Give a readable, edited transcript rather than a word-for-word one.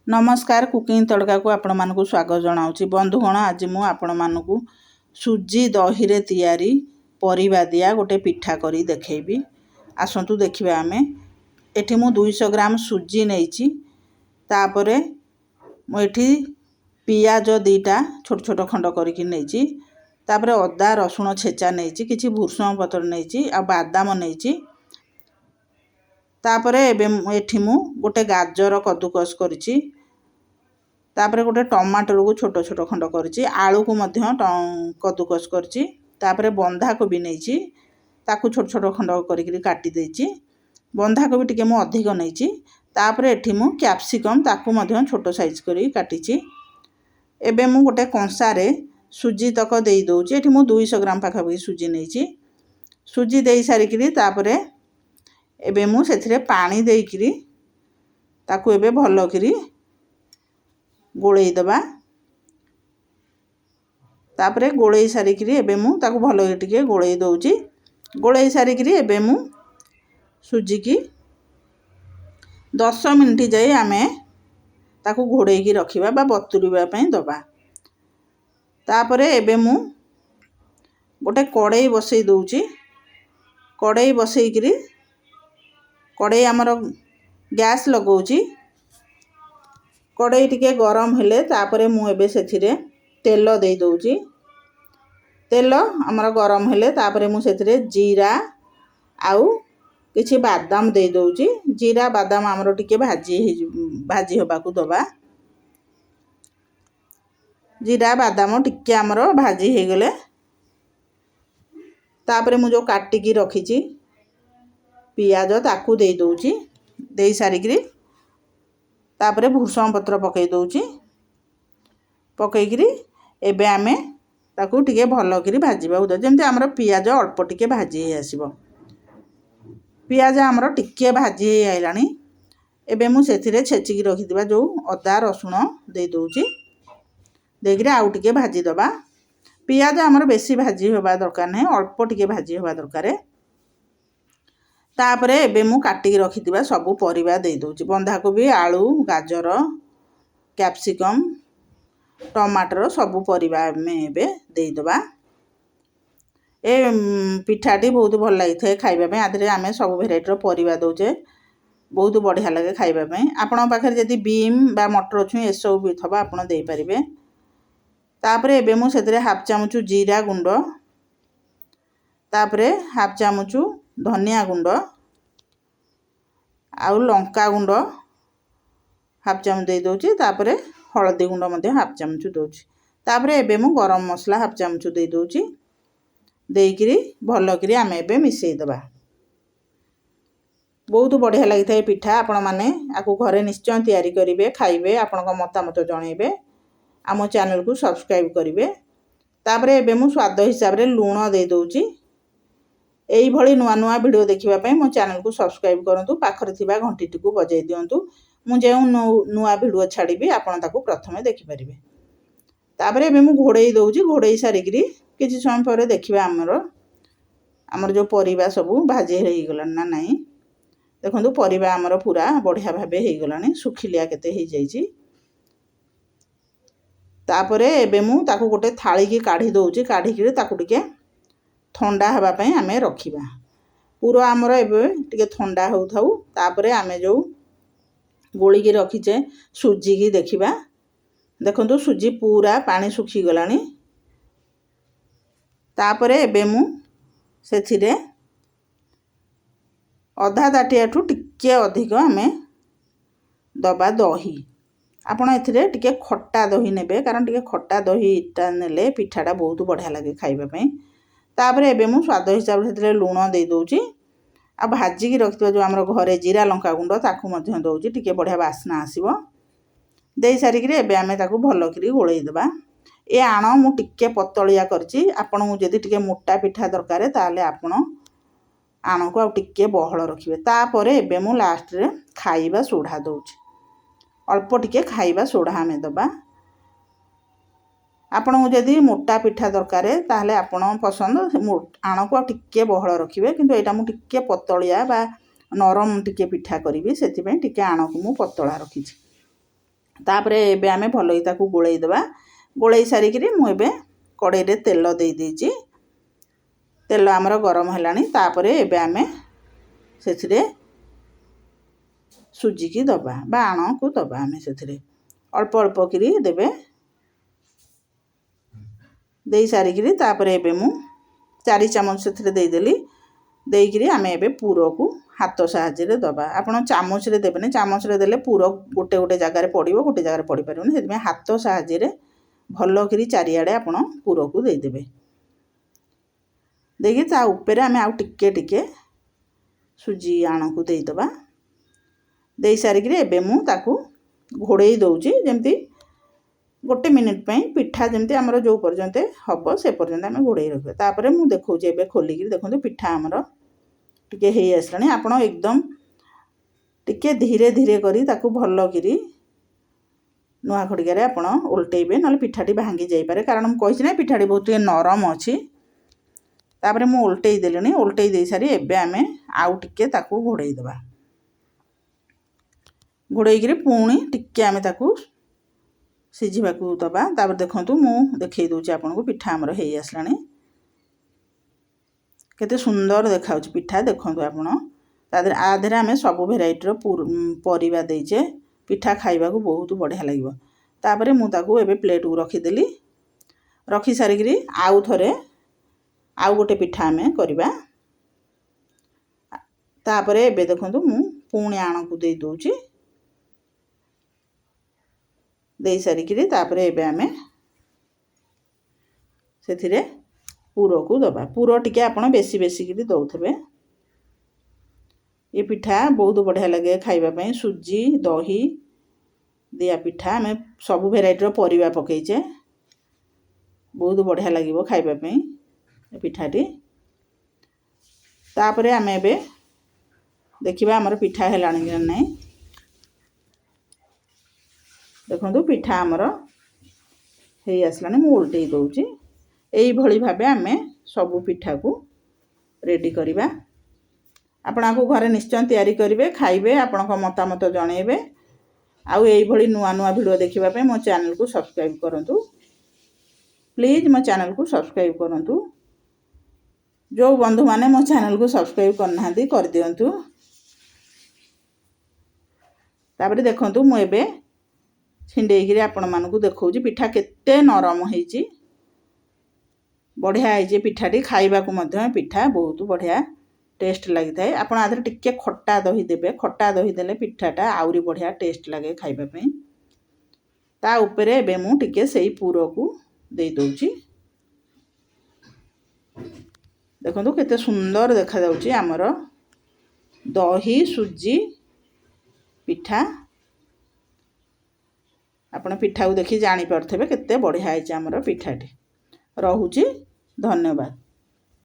नमस्कार कुकिंग तड़का को आपण मानकु स्वागत जनाऊँच बंधुगण। आज मु आपण मानकु सुजी दही रे तैयारी परिबा दिया गोटे पिठा करी देखैबी। आसंतु देखिबा आमे। एठी मु 200 ग्राम सुजी नेइची। तापरे मु एठी पियाज दीटा छोट छोट खंड करिकि नेइची। तापरे अदा रसुण छेचा नेइची, किछि भुर्संग पत्र नेइची आ बादाम नेइची। तापरे एबे एठी मु गोटे गाजर कद्दूकस करिची। तापरे गोटे टमाटर को छोट छोट खंड करिची, आलू को मध्य कद्दूकस करिची। तापरे बंधा कोबी नेइची, ताकू छोट छोट खंड करिकि काटी देइची। बंधा कोबी टिके मु अधिक नेइची। तापरे एठी मु कैप्सिकम ताकू मध्य छोट साइज करी काटीची। एबे मु गोटे कंसा रे सुजी तक देई दोउची। एठी मु 200 ग्राम पाखापाखि सुजी नेइची। सुजी देई सारिकि तापरे एबे मु सेथिरे पानी देइकि ताकू एबे भलो करी गोळेई दबा। तापरे गोळेई सारिकि एबे मु ताकू भलो टिके गोळेई दोउची। गोळेई सारिकि एबे मु सुजी की 10 मिनिट जाई आमे ताकू घोड़ेई की रखिबा बा बतुरिबा पई दबा। तापरे एबे मु गोटे कड़ाई बसई दोउची। कड़ाई बसई करी कड़ाई हमर गैस लगौची। कड़ाई टिके गरम हेले तापरे मु एबे सेथिरे तेल देई दोउची। तेल हमर गरम हेले तापरे मु सेथिरे जीरा आउ किछि बादाम देई दोउची। जीरा बादाम हमर टिके भाजी होबा को दबा। जीरा बादाम टिके हमर भाजी हे गेले तापरे मु जो काटी की रखिची पियाज ताकू देई दोउची। देई सारिकरी तापरे भुर्संग पत्र पकई दोउची। पकई करी एबे आमे ताकू टिके भलो करी भाजीबा उद जेमते हमर पियाज अल्प टिके भाजी हे आसीबो। पियाज हमर टिके भाजी हे आइलानी। एबे मु सेथिरे छेची की रखिदिबा जो अदा रसुण देई दोउची। देगिरे आउ टिके भाजी दबा। पियाज हमर बेसी भाजी होबा दरकार नै, अल्प टिके भाजी होबा दरकार। तापरे एबे मु काटी की रखिदिबा सबु परिबा देई दोउची। बंधा कोबी, आलू, गाजर, कैप्सिकम, टमाटर सबु परिबा में एबे देई दबा। ए पिठाटी बहुत भल लागि थे खाइबा पे। आधरे आमे सब भेराइटी रो परिबा दोचे, बहुत बढ़िया लगे खाइबा पे। आपन पाखर जदी बीम बा मटर छु ए सब भी थबा आपन देई परिबे। तापरे एबे मु सेतरे हाफ चामच जीरा गुंड, तापरे हाफ चामच धनिया गुंड आउ लंका गुंड हाफ चामच दे दोची। तापरे हळदी गुंड मध्ये हाफ चामच दोची। तापरे एबे मु गरम मसला हाफ चामच दे दोची। देइकरी भलो करी आमे एबे मिसई दबा। बहुत बढ़िया लागि थाए पिठा। आपण माने आकु घरे निश्चय तैयारी करिवे, खाइबे, आपनको मतामत जणैबे। आमो चैनल को सब्सक्राइब करिवे। तापरे एबे मु स्वाद हिसाब रे लूण दे दोची। एई भली नुआ नुआ वीडियो देखिबा पई मो चैनल को सब्सक्राइब करंतु, पाखरे थिबा घंटी टिकु बजाई दियंतु। मु जे नुआ वीडियो छाड़ीबी आपण ताकू प्रथमे देखि परिबे। तापरे एबे मु घोड़ेई दोउची। घोड़ेई सारिकरी किछि समय परे देखिबा हमर जो परिबा सबु भाजी हेई गलन ना नाही। देखंतु परिबा हमर पूरा बढ़िया भाबे हेई गलानी, सुखिलिया केते हेई जाईची। तापरे एबे मु ताकू गोटे थाली की काढी दोउची। काढी कि ताकू टिके ठंडा हवा पई आमे रखिबा। पूरा हमर एबे टिके ठंडा होउ थाउ। तापरे आमे जो गोली की रखिचे सुजी की देखिबा। देखंतु सुजी पूरा पानी सुखी गलानी। तापरे एबे मु सेथिरे अधा ताटियाठू टिके अधिक आमे दबा दही। आपण एथिरे टिके खट्टा दही नेबे, कारण टिके खट्टा दही टा नेले पिठाटा बहुत बढ़िया लागे खाइबा पई। तापरे एबे मु स्वाद हिसाब रे सेथिरे लूण देई दोउची। आ भाजी की रखितो जो हमर घरे जीरा लंका गुंड ताकू मध्य दोउची, टिके बढ़िया वासना आसीबो। देई सारिकरी एबे आमे ताकू भलो करी गोळेई दबा। ए आण मु टिके पतळिया करची। आपण जदी टिके मोटा पिठा दरकार ताले आपण आण को आ टिके बहळ रखिबे। तापरे एबे मु लास्ट रे खाइबा सोडा दोउची। अल्प टिके खाइबा सोडा आमे दबा। आपण जदी मोटा पिठा दरकार ताले आपण पसंद आण को टिके बहळ रखिबे, किंतु एटा मु टिके पतळिया बा नरम टिके पिठा करिवि, सेति पई टिके आण को मु पतळा रखिछि। तापरे एबे आमे भलोई ताकू गोळेई देबा गोळेई सारिकिरी मु एबे कड़ाई रे तेल देई देइची तेल आमर गरम हेलानी तापरे एबे आमे सेथिरे सुजी की दबा बा आण को दबा आमे सेथिरे अल्प अल्प करी देबे देई सारिकिरी तापरे एबे मु 4 चामच सेथिरे देई देली देइकिरी आमे एबे पूरो को हाथ साहाय्य रे दबा आपण चामच रे देबेने चामच रे देले पूरो गोटे गोटे जगह रे पड़िबो गोटे जगह रे पड़ी परिबोनी सेति हाथ साहाय्य रे भलो करी चारियाडे आपण पूरो को देई देबे देखि ता ऊपर आमे आउ टिके टिके सुजी आण को देई दबा देई सारिकिरी एबे मु ताकू घोड़ेई दउची जेमती गोटे मिनिट पई पिठा जेमती हमरो जो पर्यंत हबो से पर्यंत आमे घोड़ेई रखबे तापरे मु देखौची एबे खोलिकिरी देखंतु पिठा हमरो टिके हेई आसलानी आपण एकदम टिके धीरे धीरे करी ताकू भलो करी नुआ खड़िका रे आपण उल्टेइबे नले पिठाटी भांगी जाई पारे कारण मु कहिछि ना पिठाटी बहुत नरम अछि तापरे मु उल्टेई देलिनी उल्टेई देई सारी एबे आमे आउ टिके ताकू घोड़ेई देबा घोड़ेई करी पुणी टिके आमे ताकू सिझिबाकू दबा तापर देखंतु मु देखै दउची आपनको पिठा हमरो हेई आसलानी केते सुंदर देखाउची पिठा देखंतु आपण तादर आधेरे आमे सब भेराइटी रो परिबा देइचे पिठा खाइबा को बहुत बढ़िया लागिवो तापरे मु ताकू एबे प्लेट को रखी देली रखी सारिगिरी आउ थरे आउ गोटे पिठा आमे करिबा तापरे एबे देखंतु मु पुणी आण को देई दउची देई सारिकिरी तापरे एबे आमे सेथिरे पूरो को दबा पूरो टिके आपण बेसी बेसी किरी दउथबे ये पिठा बहुत बढ़िया लगे खाइबा पई सुजी दही दिया पिठा आमे सब भेराइटी रो परिबा पकैचे बहुत बढ़िया लागिवो खाइबा पई ए पिठाटी तापरे आमे एबे देखिबा हमर पिठा हेलानी कि नै देखंतु पिठा हमर हेई आसलानी मु उल्टेई दउची एई भली भाबे आमे सब पिठा को रेडी करिबा आपणा को घरे निश्चय तयारी करिवे खाइबे आपणको मतामत जणेबे आउ एई भली नुआ नुआ वीडियो देखिबा पे मो चैनल को सब्सक्राइब करंतु प्लीज मो चैनल को सब्सक्राइब करंतु जो बंधु माने मो चैनल को सब्सक्राइब करनाहांती कर दियंतु तापरे देखंतु मो एबे छिंडेई गिरी आपण मानकू देखौची पिठा केते नरम हेची बढ़िया है पिठाटी खाइबा को मध्य पिठा बहुत बढ़िया टेस्ट लगी थाए आपण आधर टिके खट्टा दही देबे खट्टा दही देले पिठाटा आउरी बढ़िया टेस्ट लगे खाइबा पई ता ऊपर एबे मु टिके सेई पूरो को देई दउची देखंतु केते सुंदर देखा जाउची हमर दही सुजी पिठा आपण पिठा को देखि जानि परथबे केते बढ़िया है हमर पिठाटी रहुची धन्यवाद।